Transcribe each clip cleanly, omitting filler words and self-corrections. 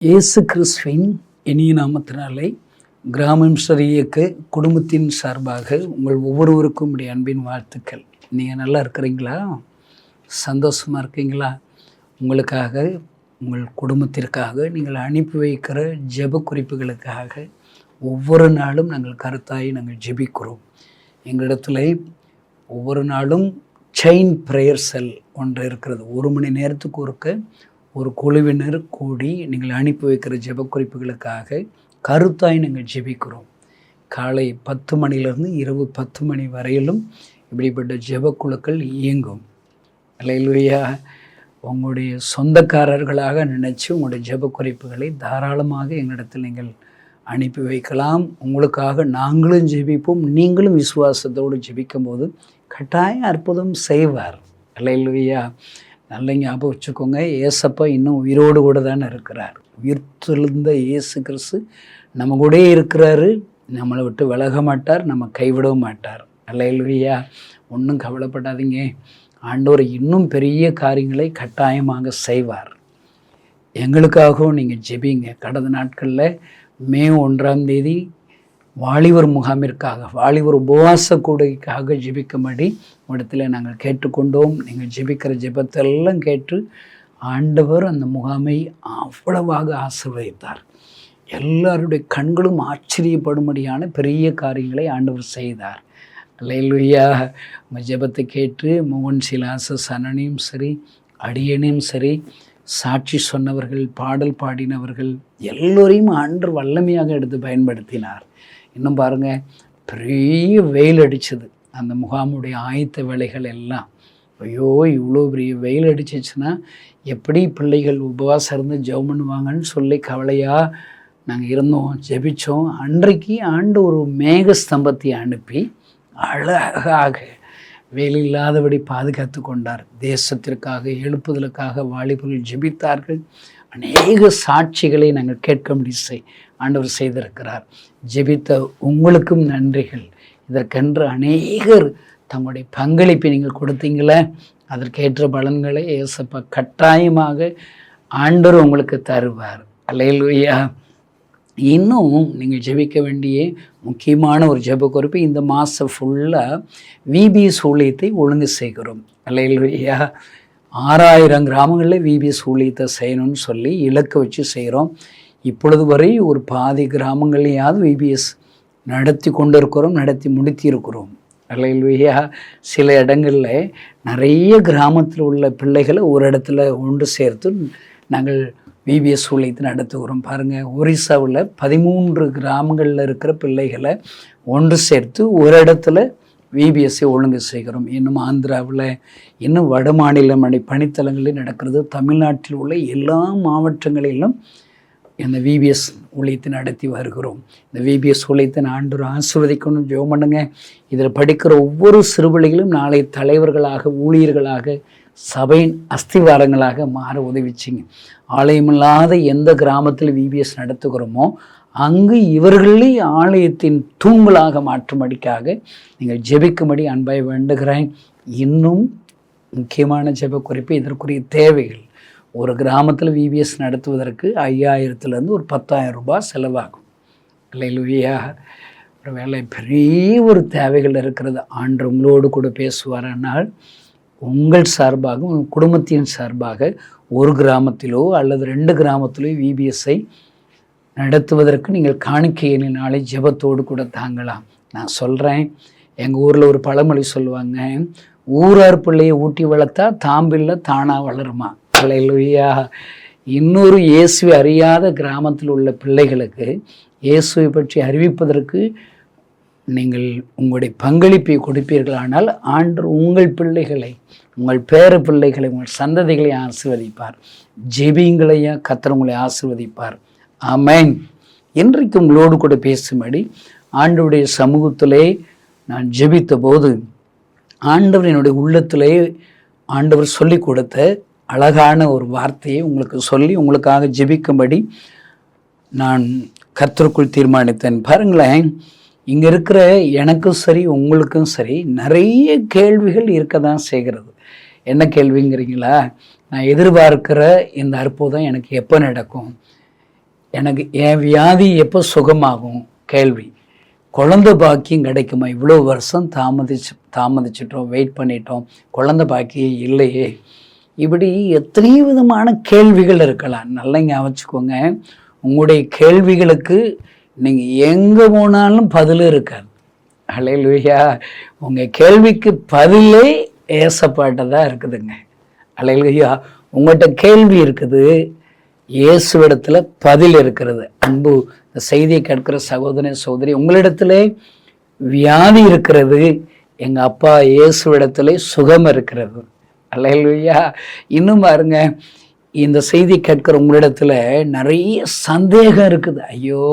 இயேசு கிறிஸ்துவின் இனிய நாமத்தினாலே கிராமம் இயக்க குடும்பத்தின் சார்பாக உங்கள் ஒவ்வொருவருக்கும் உடைய அன்பின் வாழ்த்துக்கள். நீங்கள் நல்லா இருக்கிறீங்களா? சந்தோஷமாக இருக்கீங்களா? உங்களுக்காக, உங்கள் குடும்பத்திற்காக நீங்கள் அனுப்பி வைக்கிற ஜெப குறிப்புகளுக்காக ஒவ்வொரு நாளும் நாங்கள் கருத்தாய் நாங்கள் ஜெபிக்கிறோம். எங்களிடத்தில் ஒவ்வொரு நாளும் செயின் ப்ரேயர் செல் ஒன்று இருக்கிறது. 1 மணி நேரத்துக்கு ஒருக்க ஒரு குழுவினர் கூடி நீங்கள் அனுப்பி வைக்கிற ஜெப குறிப்புகளுக்காக கருத்தாய் நாங்கள் ஜெபிக்கிறோம். காலை 10 மணிலிருந்து இரவு 10 மணி வரையிலும் இப்படிப்பட்ட ஜெப குழுக்கள் இயங்கும். அல்லேலூயா. உங்களுடைய சொந்தக்காரர்களாக நினச்சி உங்களுடைய ஜெப குறிப்புகளை தாராளமாக எங்களிடத்தில் நீங்கள் அனுப்பி வைக்கலாம். உங்களுக்காக நாங்களும் ஜெபிப்போம். நீங்களும் விசுவாசத்தோடு ஜெபிக்கும் போது கட்டாயம் அற்புதம் செய்வார். அல்லேலூயா. நல்ல ஞாபகம் வச்சுக்கோங்க, ஏசப்பா இன்னும் உயிரோடு கூட தானே இருக்கிறார். உயிர்த்தெழுந்த இயேசு கிறிஸ்து நம்ம கூட இருக்கிறாரு. நம்மளை விட்டு விலக மாட்டார், நம்ம கைவிடவும் மாட்டார். அல்லேலூயா. ஒன்றும் கவலைப்படாதீங்க. ஆண்டவர் இன்னும் பெரிய காரியங்களை கட்டாயமாக செய்வார். எங்களுக்காகவும் நீங்கள் ஜெபிங்க. கடந்த நாட்களில் மே 1ஆம் தேதி வாலிபர் முகாமிற்காக, வாலிபர் உபவாச கூடைக்காக ஜெபிக்கும்படி இடத்துல நாங்கள் கேட்டுக்கொண்டோம். நீங்கள் ஜெபிக்கிற ஜெபத்தெல்லாம் கேட்டு ஆண்டவர் அந்த முகாமை அவ்வளவாக ஆசீர்வதித்தார். எல்லாருடைய கண்களும் ஆச்சரியப்படும்படியான பெரிய காரியங்களை ஆண்டவர் செய்தார். அல்லேலூயா. உங்கள் ஜெபத்தை கேட்டு மோகன் சிலாச சனனையும் சரி, அடியனையும் சரி, சாட்சி சொன்னவர்கள், பாடல் பாடினவர்கள் எல்லோரையும் ஆண்டவர் வல்லமையாக எடுத்து பயன்படுத்தினார். இன்னும் பாருங்கள், பெரிய வெயில் அடிச்சது அந்த முகாமுடைய ஆயத்த வேலைகள் எல்லாம். ஐயோ, இவ்வளோ பெரிய வெயில் அடிச்சிச்சுன்னா எப்படி பிள்ளைகள் உபவாசம் இருந்து ஜெபம் பண்ணுவாங்கன்னு சொல்லி கவலையாக நாங்கள் இருந்தோம், ஜெபித்தோம். அன்றைக்கு ஆண்டு ஒரு மேக ஸ்தம்பத்தை அனுப்பி அழகாக வெயில் இல்லாதபடி பாதுகாத்து கொண்டார். தேசத்திற்காக எழுப்புதலுக்காக வாலிபர்கள் ஜெபித்தார்கள். அநேக சாட்சிகளை நாங்கள் கேட்க முடியும் ஆண்டவர் செய்திருக்கிறார். ஜெபித்த உங்களுக்கும் நன்றிகள். இதற்கென்று அநேகர் தங்களுடைய பங்களிப்பை நீங்கள் கொடுத்தீங்களே, அதற்கேற்ற பலன்களை ஏசப்பா கட்டாயமாக ஆண்டவர் உங்களுக்கு தருவார். அல்லேலூயா. இன்னும் நீங்கள் ஜெபிக்க வேண்டிய முக்கியமான ஒரு ஜெப குறிப்பு, இந்த மாதம் ஃபுல்லாக விபிஎஸ் ஊழியத்தை ஒழுங்கு செய்கிறோம். அல்லேலூயா. 6000 கிராமங்களில் விபிஎஸ் ஊழியத்தை செய்யணும்னு சொல்லி இலக்கு வச்சு செய்கிறோம். இப்பொழுது வரை ஒரு பாதி கிராமங்களையாவது விபிஎஸ் நடத்தி கொண்டு இருக்கிறோம், நடத்தி முடித்திருக்கிறோம். அல்லேலூயா. சில இடங்களில் நிறைய கிராமத்தில் உள்ள பிள்ளைகளை ஒரு இடத்துல ஒன்று சேர்த்து நாங்கள் விபிஎஸ் ஊழியத்தை நடத்துகிறோம். பாருங்கள், ஒரிசாவில் 13 கிராமங்களில் இருக்கிற பிள்ளைகளை ஒன்று சேர்த்து ஒரு இடத்துல விபிஎஸ்ஸை ஒழுங்கு செய்கிறோம். இன்னும் ஆந்திராவில், இன்னும் வட மாநில பணித்தலங்களில் நடக்கிறது. தமிழ்நாட்டில் உள்ள எல்லா மாவட்டங்களிலும் இந்த விபிஎஸ் ஊழியத்தை நடத்தி வருகிறோம். இந்த விபிஎஸ் ஊழியத்தை ஆண்டவர் ஆசீர்வதிக்கணும். ஜெபம் பண்ணுங்க. இதில் படிக்கிற ஒவ்வொரு சிறுபிள்ளைகளும் நாளை தலைவர்களாக, ஊழியர்களாக, சபையின் அஸ்திவாரங்களாக மாற உதவிச்சிங்க. ஆலயமில்லாத எந்த கிராமத்தில் விபிஎஸ் நடத்துகிறோமோ அங்கு இவர்களே ஆலயத்தின் தூண்களாக மாற்றும்படிக்காக நீங்கள் ஜெபிக்கும்படி அன்பாய் வேண்டுகிறேன். இன்னும் முக்கியமான ஜெப குறிப்பு, இதற்குரிய தேவைகள். ஒரு கிராமத்தில் விபிஎஸ் நடத்துவதற்கு 5000லேருந்து ஒரு 10,000 ரூபாய் செலவாகும். அல்லேலூயா. ஒரு வேலை பெரிய ஒரு தேவைகள் இருக்கிறது. ஆண்டு உங்களோடு கூட பேசுவாரானால் உங்கள் சார்பாக, உங்கள் குடும்பத்தின் சார்பாக ஒரு கிராமத்திலோ அல்லது 2 கிராமத்திலோ விபிஎஸ்ஸை நடத்துவதற்கு நீங்கள் காணிக்கையினாலே ஜெபத்தோடு கூட தாங்கலாம். நான் சொல்கிறேன், எங்கள் ஊரில் ஒரு பழமொழி சொல்லுவாங்க, ஊரார் பிள்ளையை ஊட்டி வளர்த்தா தாம்பில்லை தானாக வளருமா. அல்லேலூயா. இன்னொரு இயேசுவை அறியாத கிராமத்தில் உள்ள பிள்ளைகளுக்கு இயேசுவை பற்றி அறிவிப்பதற்கு நீங்கள் உங்களுடைய பங்களிப்பை கொடுப்பீர்களானால் ஆண்டவர் உங்கள் பிள்ளைகளை, உங்கள் பேர பிள்ளைகளை, உங்கள் சந்ததிகளை ஆசீர்வதிப்பார். ஜெபிங்களையா கர்த்தர் உங்களை ஆசீர்வதிப்பார். ஆமென். இன்றைக்கு உங்களோடு கூட பேசும்படி ஆண்டவருடைய சமூகத்திலே நான் ஜெபித்த போது ஆண்டவர் என்னுடைய உள்ளத்திலே ஆண்டவர் சொல்லி கொடுத்த அழகான ஒரு வார்த்தையை உங்களுக்கு சொல்லி உங்களுக்காக ஜெபிக்கும்படி நான் கர்த்தருக்குள் தீர்மானித்தேன். பாருங்களேன், இங்கே இருக்கிற எனக்கும் சரி உங்களுக்கும் சரி நிறைய கேள்விகள் இருக்க தான் செய்கிறது. என்ன கேள்விங்கிறீங்களா? நான் எதிர்பார்க்கிற இந்த அற்புதம் எனக்கு எப்போ நடக்கும்? எனக்கு என் வியாதி எப்போ சுகமாகும் கேள்வி. குழந்தை பாக்கியம் கிடைக்குமா? இவ்வளோ வருஷம் தாமதிச்சிட்டோம், வெயிட் பண்ணிட்டோம், குழந்தை பாக்கியம் இல்லையே. இப்படி எத்தனையோ விதமான கேள்விகள் இருக்கலாம். நல்லா ஞாபகம், உங்களுடைய கேள்விகளுக்கு நீங்கள் எங்கே போனாலும் பதில் இருக்காது. அல்லேலூயா. உங்கள் கேள்விக்கு பதிலே ஏசப்பாட்ட தான் இருக்குதுங்க. அல்லேலூயா. உங்கள்கிட்ட கேள்வி இருக்குது, இயேசுவிடத்துல பதில் இருக்கிறது. அன்பு இந்த செய்தியை கேட்கிற சகோதரனே சகோதரி, உங்களிடத்துல வியாதி இருக்கிறது, எங்கள் அப்பா இயேசுவிடத்துல சுகம் இருக்கிறது. அல்லேலூயா. இன்னும் பாருங்க, இந்த செய்தி கேட்கிற உங்களிடத்துல நிறைய சந்தேகம் இருக்குது. ஐயோ,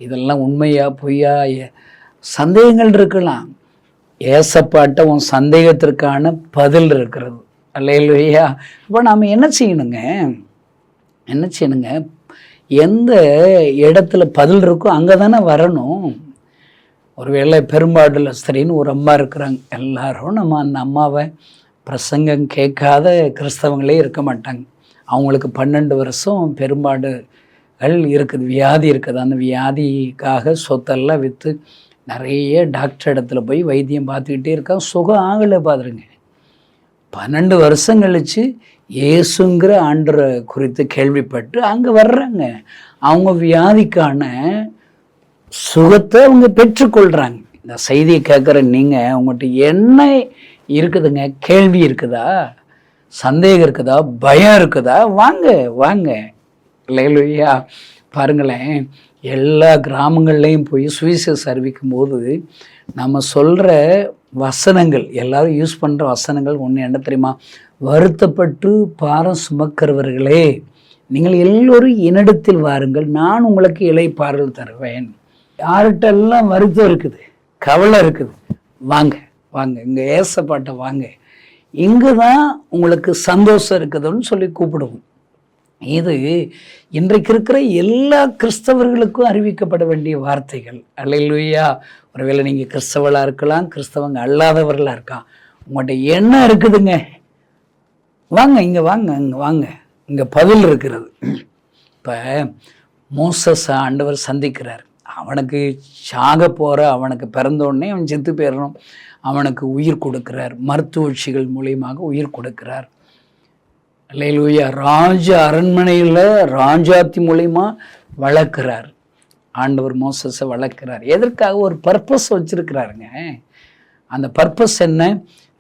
இதெல்லாம் உண்மையா பொய்யா சந்தேகங்கள் இருக்கலாம். ஏசப்பாட்ட உன் சந்தேகத்திற்கான பதில் இருக்கிறது. அல்லேலூயா. இப்போ நாம் என்ன செய்யணுங்க? எந்த இடத்துல பதில் இருக்கோ அங்கே தானே வரணும். ஒருவேளை பெரும்பாடுல ஸ்திரின்னு ஒரு அம்மா இருக்கிறாங்க. எல்லாரும் நம்ம அந்த அம்மாவை பிரசங்கம் கேட்காத கிறிஸ்தவங்களே இருக்க மாட்டாங்க. அவங்களுக்கு 12 வருஷம் பெரும்பாடுகள் இருக்குது, வியாதி இருக்குது. அந்த வியாதிக்காக சொத்தெல்லாம் விற்று நிறைய டாக்டர் இடத்துல போய் வைத்தியம் பார்த்துக்கிட்டே இருக்காங்க, சுகம் ஆகலை. பாருங்க, 12 வருஷம் கழித்து இயேசுங்கிற ஆண்டரை குறித்து கேள்விப்பட்டு அங்கே வர்றாங்க. அவங்க வியாதிக்கான சுகத்தை அவங்க பெற்றுக்கொள்கிறாங்க. இந்த செய்தியை கேட்குற நீங்கள், உங்கள்கிட்ட என்ன இருக்குதுங்க? கேள்வி இருக்குதா? சந்தேகம் இருக்குதா? பயம் இருக்குதா? வாங்க வாங்க. அல்லேலூயா. பாருங்களேன், எல்லா கிராமங்கள்லேயும் போய் சுவிசேஷம் அறிவிக்கும் போது நம்ம சொல்கிற வசனங்கள், எல்லாரும் யூஸ் பண்ணுற வசனங்கள் ஒன்று என்ன தெரியுமா? வருத்தப்பட்டு பாரம் சுமக்கிறவர்களே, நீங்கள் எல்லோரும் என்னிடத்தில் வாருங்கள், நான் உங்களுக்கு இளைப்பாறுதல் தருவேன். யார்கிட்டெல்லாம் வருத்தம் இருக்குது, கவலை இருக்குது, வாங்க வாங்க, இங்கே ஏசப்பாட்ட வாங்க, இங்கே தான் உங்களுக்கு சந்தோஷம் இருக்குதுன்னு சொல்லி கூப்பிடுவோம். இது இன்றைக்கு இருக்கிற எல்லா கிறிஸ்தவர்களுக்கும் அறிவிக்கப்பட வேண்டிய வார்த்தைகள். அல்லேலூயா. ஒருவேளை நீங்கள் கிறிஸ்தவர்களாக இருக்கலாம், கிறிஸ்தவங்க அல்லாதவர்களாக இருக்கலாம். உங்கள்கிட்ட என்ன இருக்குதுங்க? வாங்க, இங்கே வாங்க, இங்கே வாங்க, இங்கே பதில் இருக்கிறது. இப்போ மோசஸ் ஆண்டவர் சந்திக்கிறார். அவனுக்கு சாக போகிற, அவனுக்கு பிறந்தோடனே அவன் செத்து போயிடணும், அவனுக்கு உயிர் கொடுக்கிறார், மருத்துவச்சிகள் மூலியமாக உயிர் கொடுக்கிறார். அல்லேலூயா. ராஜ அரண்மனையில் ராஜாத்தி மூலியமா வளர்க்கிறார். ஆண்டவர் மோசஸை வளர்க்கிறார். எதற்காக? ஒரு பர்பஸ் வச்சிருக்கிறாருங்க. அந்த பர்பஸ் என்ன?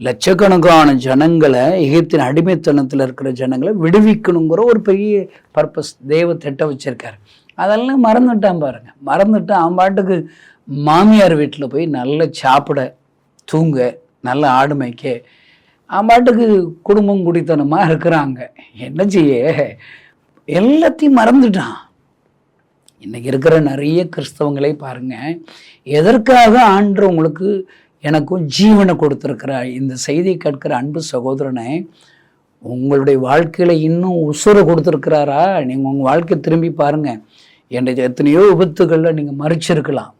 லட்சக்கணக்கான ஜனங்களை, எகிப்தின் அடிமைத்தனத்தில் இருக்கிற ஜனங்களை விடுவிக்கணுங்கிற ஒரு பெரிய பர்பஸ் தேவ திட்டம் வச்சிருக்காரு. அதெல்லாம் மறந்துட்டான் பாருங்க. மறந்துட்டு அவன் பாட்டுக்கு மாமியார் வீட்டில் போய் நல்ல சாப்பிட, தூங்க, நல்ல ஆடு மேய்க்க, அவன் பாட்டுக்கு குடும்பம் குடித்தனமாக இருக்கிறாங்க. என்ன செய்ய? எல்லாத்தையும் மறந்துட்டான். இன்னைக்கு இருக்கிற நிறைய கிறிஸ்தவங்களே பாருங்க, எதற்காக ஆண்டு உங்களுக்கு எனக்கும் ஜீவனை கொடுத்துருக்கிறார். இந்த செய்தியை கேட்கிற அன்பு சகோதரனை, உங்களுடைய வாழ்க்கையில் இன்னும் உசுரை கொடுத்துருக்கிறாரா? நீங்கள் உங்கள் வாழ்க்கை திரும்பி பாருங்கள். என்னுடைய எத்தனையோ விபத்துகளில் நீங்கள் மறிச்சிருக்கலாம்.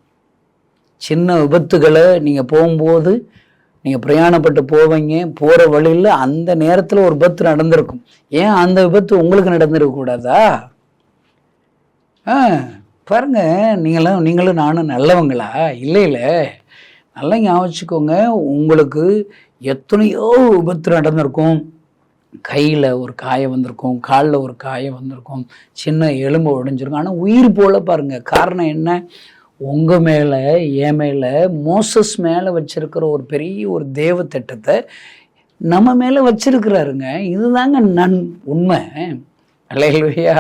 சின்ன விபத்துகளை நீங்கள் போகும்போது, நீங்கள் பிரயாணப்பட்டு போவீங்க, போகிற வழியில் அந்த நேரத்தில் ஒரு விபத்து நடந்திருக்கும். ஏன் அந்த விபத்து உங்களுக்கு நடந்திருக்கக்கூடாதா? பாருங்க, நீங்களும் நானும் நல்லவங்களா? இல்லை இல்லை, நல்லா ஞாபகிச்சுக்கோங்க. உங்களுக்கு எத்தனையோ விபத்து நடந்திருக்கும். கையில் ஒரு காயம் வந்திருக்கும், காலில் ஒரு காயம் வந்திருக்கும், சின்ன எலும்பு உடைஞ்சிருக்கும். ஆனால் உயிர் போல பாருங்கள். காரணம் என்ன? உங்கள் மேலே, என் மேலே, மோசஸ் மேலே வச்சிருக்கிற ஒரு பெரிய ஒரு தேவ திட்டத்தை நம்ம மேலே வச்சிருக்கிறாருங்க. இதுதாங்க உண்மை. அல்லேலூயா.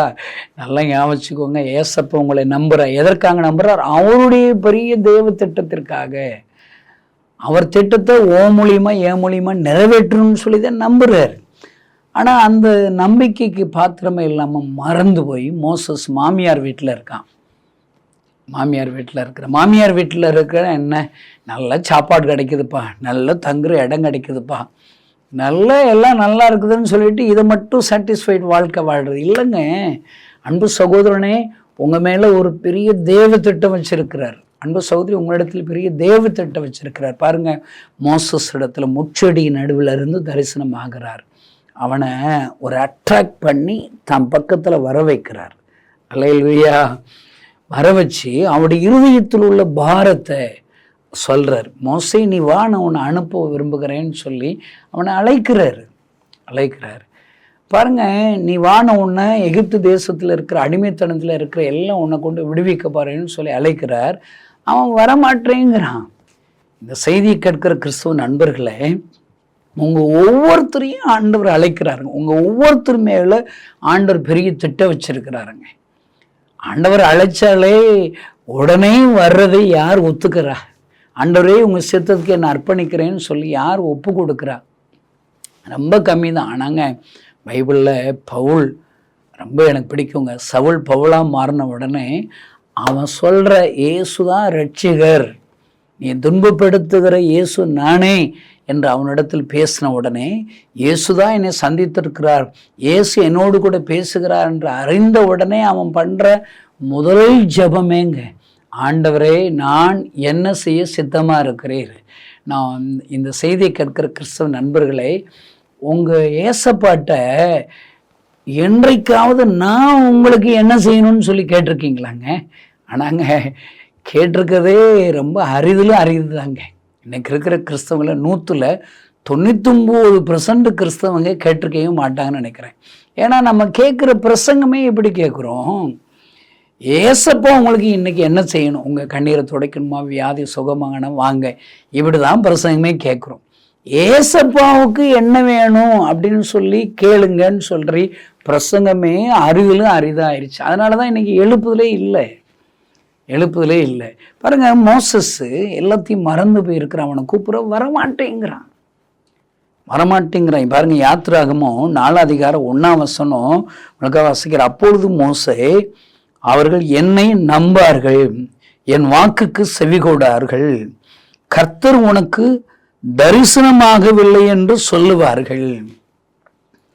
நல்லா ஞாபகிச்சுக்கோங்க. ஏசப்ப உங்களை நம்புகிறார். எதற்காக நம்புகிறார்? அவருடைய பெரிய தேவ திட்டத்திற்காக. அவர் திட்டத்தை ஓ மூலியமா, என் மூலியமா நிறைவேற்றணும்னு சொல்லி தான் நம்புகிறார். ஆனால் அந்த நம்பிக்கைக்கு பாத்திரமே இல்லாமல் மறந்து போய் மோசஸ் மாமியார் வீட்டில் இருக்கான். மாமியார் வீட்டில் இருக்கிற என்ன, நல்ல சாப்பாடு கிடைக்குதுப்பா, நல்ல தங்குற இடம் கிடைக்குதுப்பா, எல்லாம் நல்லா இருக்குதுன்னு சொல்லிட்டு இதை மட்டும் சாட்டிஸ்ஃபைட் வாழ்க்கை வாழ்றது இல்லைங்க. அன்பு சகோதரனே, உங்கள் மேலே ஒரு பெரிய தேவ திட்டம் வச்சிருக்கிறார். அன்பு சகோதரி, உங்களிடத்தில் பெரிய தேவ திட்டம் வச்சிருக்கிறார். பாருங்க, மோசஸ் இடத்துல முச்செடி நடுவில் இருந்து தரிசனம் ஆகிறார். அவனை ஒரு அட்ராக்ட் பண்ணி தன் பக்கத்தில் வர வைக்கிறார். அல்லேலூயா. வர வச்சு அவனுடைய இருதயத்தில் உள்ள பாரத்தை சொல்கிறார். மோசே நீ வா, நான் உன்னை அனுப்ப விரும்புகிறேன்னு சொல்லி அவனை அழைக்கிறார். பாருங்க, நீ வான உன்னை எகிப்து தேசத்தில் இருக்கிற அடிமைத்தனத்தில் இருக்கிற எல்லாம் உன்னை கொண்டு விடுவிக்க பாருன்னு சொல்லி அழைக்கிறார். அவன் வரமாட்டேங்கிறான். இந்த செய்தியை கேட்கிற கிறிஸ்துவ நண்பர்களே, உங்கள் ஒவ்வொருத்தரையும் ஆண்டவர் அழைக்கிறாருங்க. உங்கள் ஒவ்வொருத்தர் மேலே ஆண்டவர் பெரிய திட்டம் வச்சிருக்கிறாருங்க. ஆண்டவர் அழைச்சாலே உடனே வர்றதை யார் ஒத்துக்கிறா? ஆண்டவரே உங்கள் சித்தத்துக்கு என்ன அர்ப்பணிக்கிறேன்னு சொல்லி யார் ஒப்பு கொடுக்குறா? ரொம்ப கம்மி தான். ஆனாங்க பைபிளில் பவுல் ரொம்ப எனக்கு பிடிக்குங்க. சவுல் பவுலாக மாறின உடனே அவன் சொல்கிற இயேசு தான் ரட்சிகர், நீ துன்பப்படுத்துகிற இயேசு நானே என்று அவனிடத்தில் பேசின உடனே இயேசு தான் என்னை சந்தித்திருக்கிறார், இயேசு என்னோடு கூட பேசுகிறார் என்று அறிந்த உடனே அவன் பண்ணுற முதல் ஜெபமேங்க, ஆண்டவரே நான் என்ன செய்ய சித்தமாக இருக்கிறேன். நான் இந்த செய்தியை கேட்கிற கிறிஸ்தவ நண்பர்களே, உங்கள் ஏசப்பாட்ட என்றைக்காவது நான் உங்களுக்கு என்ன செய்யணும்னு சொல்லி கேட்டிருக்கீங்களாங்க? ஆனாங்க கேட்டிருக்கதே ரொம்ப அரிது தாங்க. இன்னைக்கு இருக்கிற கிறிஸ்தவங்களை 99% கிறிஸ்தவங்க கேட்டிருக்கவே மாட்டாங்கன்னு நினைக்கிறேன். ஏன்னா நம்ம கேட்குற பிரசங்கமே எப்படி கேட்குறோம்? ஏசப்பா உங்களுக்கு இன்னைக்கு என்ன செய்யணும், உங்கள் கண்ணீரை துடைக்கணுமா, வியாதி சுகமாகணும் வாங்க, இப்படி தான் பிரசங்கமே கேட்குறோம். ஏசப்பாவுக்கு என்ன வேணும் அப்படின்னு சொல்லி கேளுங்கன்னு சொல்றி பிரசங்கமே அரிதாயிருச்சு. அதனால தான் இன்னைக்கு எழுப்புதலே இல்லை. பாருங்க, மோசஸ் எல்லாத்தையும் மறந்து போயிருக்கிறான். அவனை கூப்பிட வரமாட்டேங்கிறான். பாருங்க, யாத்திராகமம் 4:1 உனக்காக வாசிக்கிற. அப்பொழுது மோசே அவர்கள் என்னை நம்பார்கள், என் வாக்குக்கு செவிகொடார்கள், கர்த்தர் உனக்கு தரிசனமாகவில்லை என்று சொல்லுவார்கள்.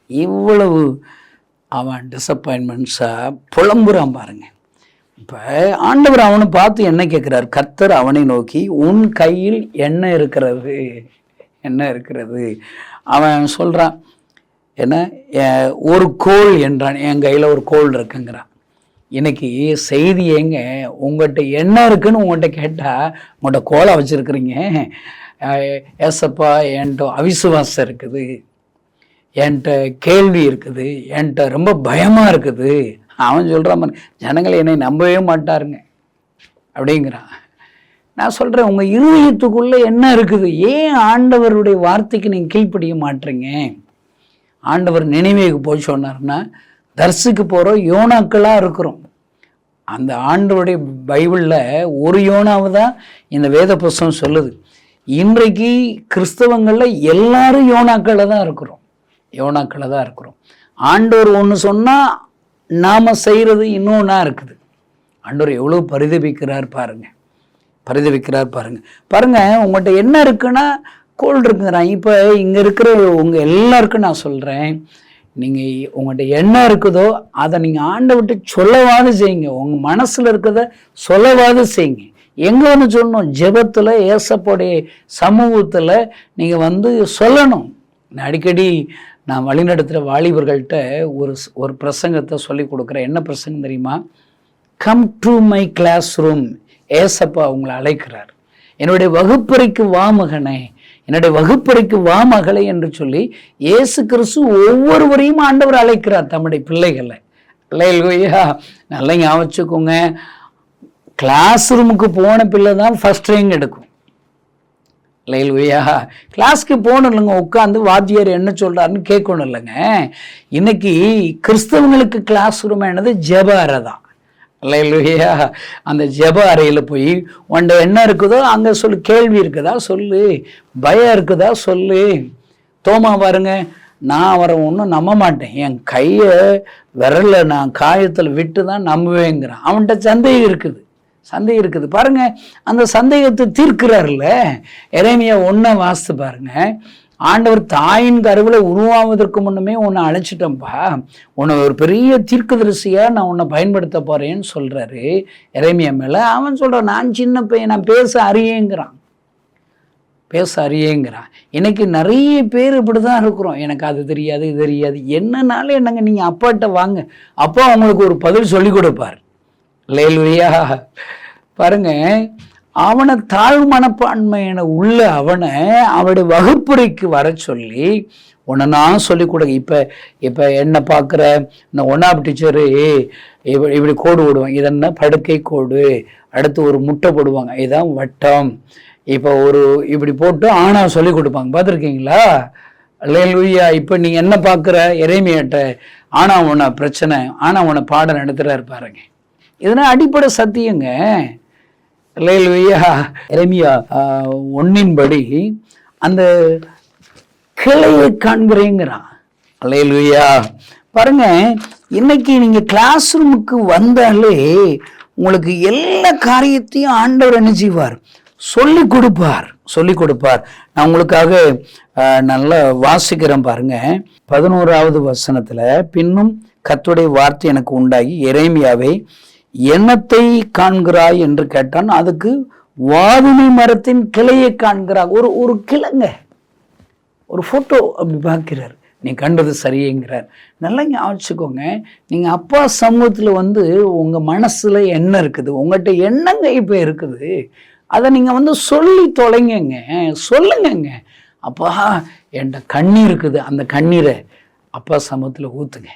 இவ்வளவு அவன் டிசப்பாயின்மெண்ட்ஸா புலம்புறான் பாருங்க. இப்போ ஆண்டவர் அவனை பார்த்து என்ன கேட்குறார்? கர்த்தர் அவனை நோக்கி உன் கையில் என்ன இருக்கிறது? அவன் சொல்கிறான், என்ன, ஒரு கோல் என்றான். என் கையில் ஒரு கோல் இருக்குங்கிறான். இன்னைக்கு செய்தி ஏங்க, உங்கள்கிட்ட என்ன இருக்குன்னு உங்கள்கிட்ட கேட்டால் உங்கள்கிட்ட கோலை வச்சுருக்குறீங்க. ஏசப்பா என்கிட்ட அவிசுவாசம் இருக்குது, என்கிட்ட கேள்வி இருக்குது, என்கிட்ட ரொம்ப பயமாக இருக்குது. அவன் சொல்கிறான், ஜனங்களை என்னை நம்பவே மாட்டாருங்க அப்படிங்கிறான். நான் சொல்கிறேன், உங்கள் இருதயத்துக்குள்ளே என்ன இருக்குது? ஏன் ஆண்டவருடைய வார்த்தைக்கு நீங்கள் கீழ்ப்படிய மாட்டீங்க? ஆண்டவர் நினைவேக்கு போய் சொன்னார்னா தர்சுக்கு போகிறோம், யோனாக்களாக இருக்கிறோம். அந்த ஆண்டவருடைய பைபிளில் ஒரு யோனாவை தான் இந்த வேத புஸ்தகம் சொல்லுது. இன்றைக்கு கிறிஸ்தவங்களில் எல்லாரும் யோனாக்களை தான் இருக்கிறோம். ஆண்டவர் ஒன்று சொன்னால் நாம் செய்கிறது இன்னொன்னா இருக்குது. ஆண்டவர் எவ்வளோ பரிதபிக்கிறார் பாருங்க. உங்கள்கிட்ட என்ன இருக்குன்னா கோல் இருக்குங்கிறான். இப்போ இங்கே இருக்கிற உங்கள் எல்லாருக்கும் நான் சொல்கிறேன், நீங்கள் உங்கள்கிட்ட என்ன இருக்குதோ அதை நீங்கள் ஆண்டவர்கிட்ட சொல்லவாது செய்யுங்க. உங்கள் மனசில் இருக்கிறத சொல்லவாது செய்யுங்க. எங்கே வந்து சொல்லணும்? ஜெபத்தில், ஏசப்போடைய சமூகத்தில் நீங்கள் சொல்லணும். அடிக்கடி நான் வழிநடத்துகிற வாலிபர்கள்ட்ட ஒரு பிரசங்கத்தை சொல்லி கொடுக்குறேன். என்ன பிரசங்கம் தெரியுமா? Come to my class room, ஏசப்பா உங்களை அழைக்கிறார். என்னுடைய வகுப்பறைக்கு வா மகனே, என்னுடைய வகுப்பறைக்கு வா மகளே என்று சொல்லி இயேசு கிறிஸ்து ஒவ்வொருவரையும் ஆண்டவர் அழைக்கிறார் தம்முடைய பிள்ளைகளை. அல்லேலூயா. நல்லா ஞாபகம் வச்சுக்கோங்க, கிளாஸ் ரூமுக்கு போன பிள்ளை தான் ஃபர்ஸ்ட் ரேங்க் எடுக்கும். அல்லேலூயா. கிளாஸ்க்கு போகணும் இல்லைங்க, உட்காந்து வாத்தியார் என்ன சொல்கிறாருன்னு கேட்கணும் இல்லைங்க. இன்னைக்கு கிறிஸ்தவங்களுக்கு கிளாஸ் ரூம் என்னது? ஜெப அறை தான். அல்லேலூயா. அந்த ஜெப அறையில் போய் உன்ட என்ன இருக்குதோ அங்கே சொல்லு. கேள்வி இருக்குதா சொல்லு, பயம் இருக்குதா சொல்லு. தோமா பாருங்க, நான் அவரை ஒன்றும் நம்ப மாட்டேன், என் கையை விரல நான் காயத்தில் விட்டு தான் நம்புவேங்கிறான். அவன்கிட்ட சந்தேகம் இருக்குது பாருங்க. அந்த சந்தேகத்தை தீர்க்கிறார்ல. எரேமியா 1 வாசித்து பாருங்க. ஆண்டவர் தாயின் கருவில் உருவாவதற்கு முன்னமே உன்னை அழைச்சிட்டேன்ப்பா, உன்னை ஒரு பெரிய தீர்க்கதரிசியாக நான் உன்னை பயன்படுத்த போகிறேன்னு சொல்கிறாரு எரேமியா மேலே. அவன் சொல்கிறான், நான் சின்ன பையன், நான் பேச அறியேங்கிறான். பேச அறியேங்கிறான். இன்னைக்கு நிறைய பேர் இப்படி தான் இருக்கிறோம். எனக்கு அது தெரியாது, இது தெரியாது. என்னன்னாலும் என்னங்க, நீங்கள் அப்பாட்ட வாங்க, அப்பா அவங்களுக்கு ஒரு பதில் சொல்லி கொடுப்பார். அல்லேலூயா. பாருங்க, அவனை தாழ்வு மனப்பான்மையான உள்ள அவனுடைய வகுப்புரைக்கு வர சொல்லி உன்னை நான் சொல்லிக் கொடுங்க. இப்போ என்ன பார்க்குற இந்த ஒன்றாம் டீச்சரு இப்படி கோடு போடுவாங்க. இதென்ன படுக்கை கோடு, அடுத்து ஒரு முட்டை போடுவாங்க, இதுதான் வட்டம். இப்போ இப்படி போட்டு ஆனா சொல்லி கொடுப்பாங்க, பார்த்துருக்கீங்களா? அல்லேலூயா. இப்போ நீங்கள் என்ன பார்க்குற எரேமியாட்ட ஆனா உன்னை பிரச்சனை, ஆனா உன்னை பாடம் நடத்துகிறாரு பாருங்க. இதனால் அடிப்படை சத்தியங்க. அல்லேலூயா. எரேமியா 1 அந்த கிளையை காண்கிறேங்கிறான். அல்லேலூயா. பாருங்க, இன்னைக்கு நீங்க கிளாஸ் ரூமுக்கு வந்தாலே உங்களுக்கு எல்லா காரியத்தையும் ஆண்டவர் என்ன செய்வார்? சொல்லி கொடுப்பார். நான் உங்களுக்காக நல்லா வாசிக்கிறேன் பாருங்க. 11வது வசனத்துல, பின்னும் கர்த்தருடைய வார்த்தை எனக்கு உண்டாகி, எரேமியாவை என்னத்தை காண்கிறாய் என்று கேட்டான். அதுக்கு வாதுமை மரத்தின் கிளையை காண்கிறார். ஒரு கிளைங்க, ஒரு போட்டோ அப்படி பார்க்கிறார். நீ கண்டது சரிங்கிறார். நல்லா ஞாபகிச்சுக்கோங்க, நீங்க அப்பா சமூகத்துல உங்க மனசுல என்ன இருக்குது, உங்கள்கிட்ட என்னங்க இப்ப இருக்குது, அதை நீங்க சொல்லி தொலைங்க, சொல்லுங்க. அப்பா என்கிட்ட கண்ணீர் இருக்குது, அந்த கண்ணீரை அப்பா சமூகத்துல ஊத்துங்க.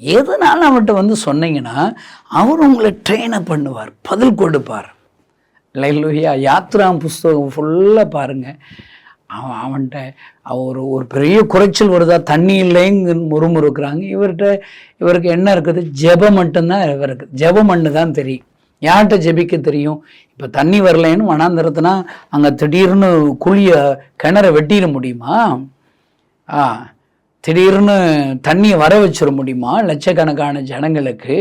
எதனால அவன்கிட்ட சொன்னீங்கன்னா அவர் உங்களை ட்ரெயினை பண்ணுவார், பதில் கொடுப்பார். அல்லேலூயா. யாத்ராம் புஸ்தகம் ஃபுல்லாக பாருங்க. அவன்கிட்ட ஒரு பெரிய குறைச்சல் வருதா, தண்ணி இல்லைங்க முறுமுறுக்கிறாங்க. இவருக்கு என்ன இருக்குது? ஜெபம் மட்டும்தான் இவருக்கு, ஜெபம் மண்ணு தான் தெரியும். யார்கிட்ட ஜெபிக்க தெரியும்? இப்போ தண்ணி வரலைன்னு வனாந்தரத்துனா அங்கே திடீர்னு கிணற வெட்டிட முடியுமா? திடீர்னு தண்ணியை வர வச்சிட முடியுமா லட்சக்கணக்கான ஜனங்களுக்கு?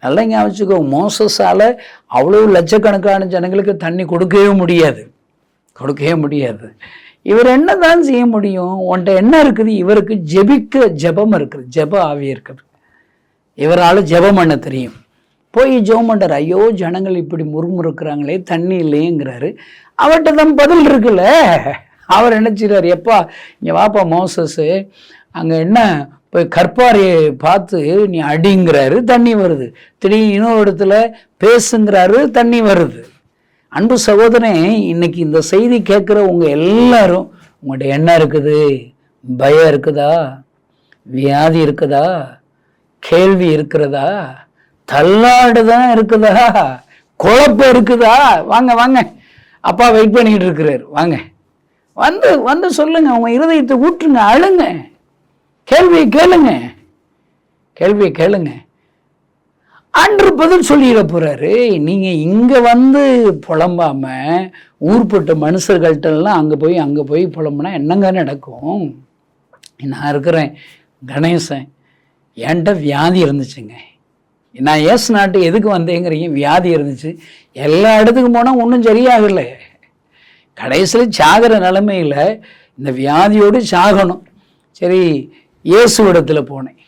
நல்லா ஞாபகிச்சுக்கோ, மோசஸால் அவ்வளோ லட்சக்கணக்கான ஜனங்களுக்கு தண்ணி கொடுக்கவே முடியாது. இவர் என்ன தான் செய்ய முடியும்? உன்கிட்ட என்ன இருக்குது? இவருக்கு ஜெபம் இருக்குது, ஜெப ஆவி இருக்குது. இவரால் ஜெபம் பண்ண தெரியும். போய் ஜெபம் பண்ணுறார். ஐயோ ஜனங்கள் இப்படி முறுமுறுக்கிறாங்களே, தண்ணி இல்லையேங்கிறாரு. அவர்கிட்ட தான் பதில் இருக்குல்ல. அவர் நினைச்சிடாரு, எப்பா இங்கே வாப்பா மோசஸு, அங்கே என்ன போய் கற்பாரியை பார்த்து நீ அடிங்கிறாரு, தண்ணி வருது. திடீர்னு இன்னொரு இடத்துல பேசுங்கிறாரு, தண்ணி வருது. அன்பு சகோதரனே, இன்னைக்கு இந்த செய்தி கேட்குற உங்க எல்லாரும், உங்கள்கிட்ட என்ன இருக்குது? பயம் இருக்குதா? வியாதி இருக்குதா? கேள்வி இருக்கிறதா? தள்ளாடுதான் இருக்குதா? குழப்பம் இருக்குதா? வாங்க, அப்பா வெயிட் பண்ணிக்கிட்டு இருக்கிறாரு. வாங்க, வந்து சொல்லுங்க, உங்க இருதயத்தை ஊற்றுங்க, அழுங்க, கேள்வியை கேளுங்க. அன்று பதில் சொல்லிட போறாரு. நீங்க இங்க புலம்பாம ஊர்பட்ட மனுஷர்கள்ட்டெல்லாம் அங்க போய் புலம்புனா என்னங்க நடக்கும்? நான் இருக்கிறேன் கணேசன், என்கிட்ட வியாதி இருந்துச்சுங்க. நான் நாட்டு எதுக்கு வந்தேங்கிறீங்க? வியாதி இருந்துச்சு. எல்லா இடத்துக்கும் போனால் ஒன்றும் சரியாகலை. கடைசியில் சாகிற நிலைமையில் இந்த வியாதியோடு சாகணும். சரி, இயேசுவிடத்தில் போனேன்.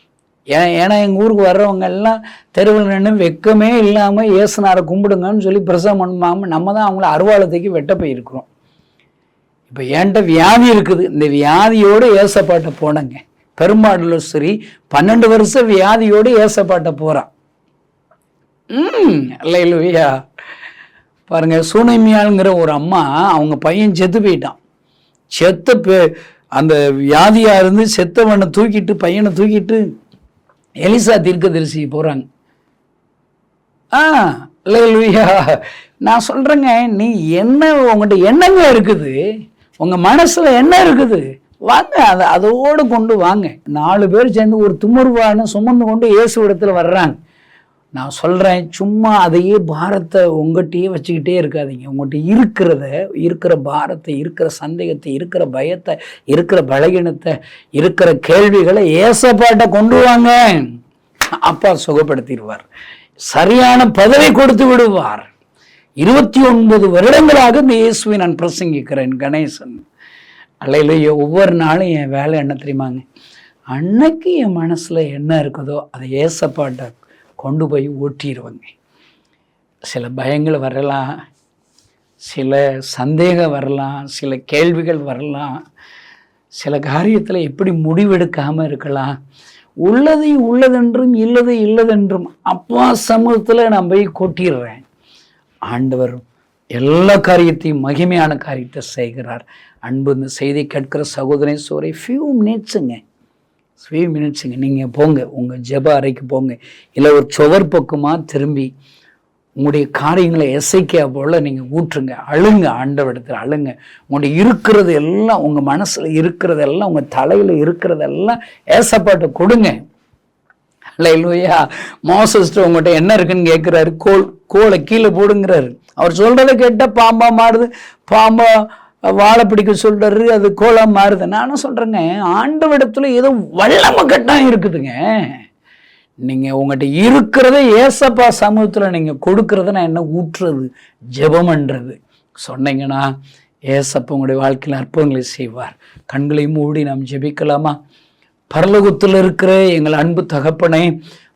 ஏன்னா எங்கள் ஊருக்கு வர்றவங்க எல்லாம் தெருவில் நின்று வெக்கமே இல்லாமல் இயேசுனாரை கும்பிடுங்கன்னு சொல்லி பிரசவம் பண்ணாமல் நம்ம தான் அவங்கள அருவாளத்துக்கு வெட்ட போயிருக்கிறோம். இப்போ என்கிட்ட வியாதி இருக்குது. இந்த வியாதியோடு ஏசப்பாட்ட போனேங்க. பெருமாடுல சரி 12 வருஷம் வியாதியோடு ஏசப்பாட்ட போகிறான். அல்லேலூயா. பாருங்க, சூனைமியாளுங்கிற ஒரு அம்மா, அவங்க பையன் செத்து போயிட்டான். அந்த வியாதியா இருந்து செத்தவனை தூக்கிட்டு, பையனை தூக்கிட்டு எலிசா தீர்க்கதரிசி போறாங்க. அல்லேலூயா. நான் சொல்றேங்க, நீ என்ன, உங்கள்கிட்ட என்னங்க இருக்குது? உங்க மனசுல என்ன இருக்குது? வாங்க, அதோடு கொண்டு வாங்க. 4 பேர் சேர்ந்து ஒரு துமர்வான சுமந்து கொண்டு இயேசு இடத்துல வர்றாங்க. நான் சொல்கிறேன், சும்மா அதையே பாரத்தை உங்கள்கிட்டயே வச்சுக்கிட்டே இருக்காதீங்க. உங்கள்கிட்ட இருக்கிற பாரத்தை, இருக்கிற சந்தேகத்தை, இருக்கிற பயத்தை, இருக்கிற பலகீனத்தை, இருக்கிற கேள்விகளை ஏசப்பாட்ட கொண்டு வாங்க. அப்பா சுகப்படுத்திடுவார், சரியான பதவி கொடுத்து விடுவார். 29 வருடங்களாக இந்த இயேசுவை நான் பிரசங்கிக்கிறேன் கணேசன். அல்லேலூயா. ஒவ்வொரு நாளும் என் வேலை என்ன தெரியுமாங்க? அன்னைக்கு என் மனசில் என்ன இருக்குதோ அதை ஏசப்பாட்ட கொண்டு போய் ஓட்டிடுவாங்க. சில பயங்கள் வரலாம், சில சந்தேகம் வரலாம், சில கேள்விகள் வரலாம், சில காரியத்தில் எப்படி முடிவெடுக்காமல் இருக்கலாம். உள்ளதை உள்ளதென்றும் இல்லதை இல்லதென்றும் அப்பா சமூகத்தில் நான் போய் கொட்டிடுறேன். ஆண்டவர் எல்லா காரியத்தையும் மகிமையான காரியத்தை செய்கிறார். அன்பு இந்த செய்தி கேட்கிற சகோதரன் சோரை ஃபியூ மினிட்ஸுங்க நீங்கள் போங்க, உங்கள் ஜெப அறைக்கு போங்க, இல்லை ஒரு சுவர் பக்கமாக திரும்பி உங்களுடைய காரியங்களை எசைக்கா போல் நீங்கள் ஊற்றுங்க, அழுங்க, ஆண்டவரிடத்தில் அழுங்க. உங்களுடைய இருக்கிறது எல்லாம், உங்கள் மனசில் இருக்கிறதெல்லாம், உங்கள் தலையில் இருக்கிறதெல்லாம் ஏசப்பாட்ட கொடுங்க. அல்லேலூயா. மோசஸ்ட்டு உங்கள்கிட்ட என்ன இருக்குன்னு கேட்குறாரு. கோலை கீழே போடுங்கிறாரு. அவர் சொல்கிறத கேட்டால் பாம்பா மாறுது, பாம்பா வாழை பிடிக்க சொல்கிறாரு, அது கோலாக மாறுது. நானும் சொல்கிறேங்க, ஆண்டவரிடத்துல ஏதோ வல்லமை கட்டாயம் இருக்குதுங்க. நீங்கள் உங்கள்கிட்ட இருக்கிறத ஏசப்பா சமூகத்தில் நீங்கள் கொடுக்கறத நான் என்ன ஊற்றுறது, ஜெபம்ன்றது சொன்னீங்கன்னா ஏசப்பா உங்களுடைய வாழ்க்கையில் அற்புதங்களை செய்வார். கண்களை மூடி நாம் ஜெபிக்கலாமா? பரலோகத்தில் இருக்கிற எங்கள் அன்பு தகப்பனை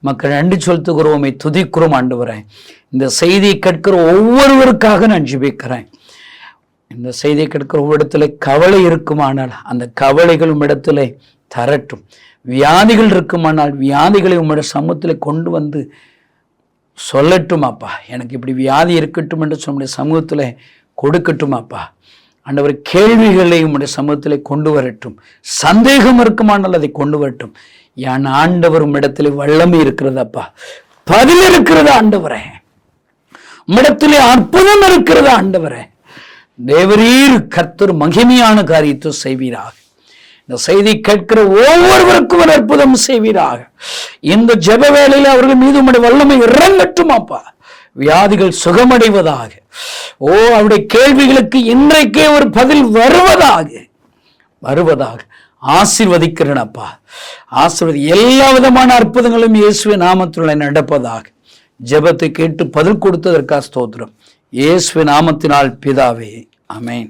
மக்கள் நன்றி செலுத்துகிறோமை துதிக்கிறோம். ஆண்டவரே, இந்த செய்தியை கேட்கிற ஒவ்வொருவருக்காக நான் ஜெபிக்கிறேன். இந்த செய்தியை கேட்கிற இடத்துல கவலை இருக்குமானால் அந்த கவலைகள் உம்மிடத்துல தரட்டும். வியாதிகள் இருக்குமானால் வியாதிகளை உம்முடைய சமூகத்தில் கொண்டு வந்து சொல்லட்டும். அப்பா, எனக்கு இப்படி வியாதி இருக்கட்டும் என்று நம்முடைய சமூகத்தில் கொடுக்கட்டும். அப்பா ஆண்டவர், கேள்விகளை உம்முடைய சமூகத்தில் கொண்டு வரட்டும். சந்தேகம் இருக்குமானால் அதை கொண்டு வரட்டும். என் ஆண்டவர் உம்மிடத்தில் வல்லமை இருக்கிறதப்பா, பதில் இருக்கிறதா ஆண்டவரே, உம்மிடத்திலே அற்புதம் இருக்கிறதா ஆண்டவரே. தேவரீர் கர்த்தர் மகிமையான காரியத்தை செய்வீராக. இந்த செய்தி கேட்கிற ஒவ்வொருவருக்கும் ஒரு அற்புதம் செய்வீராக. இந்த ஜெப வேளையில் அவர்கள் மீது உம்முடைய வல்லமை இறங்கட்டும். அப்பா, வியாதிகள் சுகமடைவதாக. அவருடைய கேள்விகளுக்கு இன்றைக்கே ஒரு பதில் வருவதாக ஆசீர்வதிக்கிறேன். அப்பா, ஆசீர்வதி. எல்லா விதமான அற்புதங்களும் இயேசுவின் நாமத்தினால் நடப்பதாக. ஜெபத்தை கேட்டு பதில் கொடுத்ததற்காக ஸ்தோத்திரம். இயேசுவின் நாமத்தினால் பிதாவே, ஆமென்.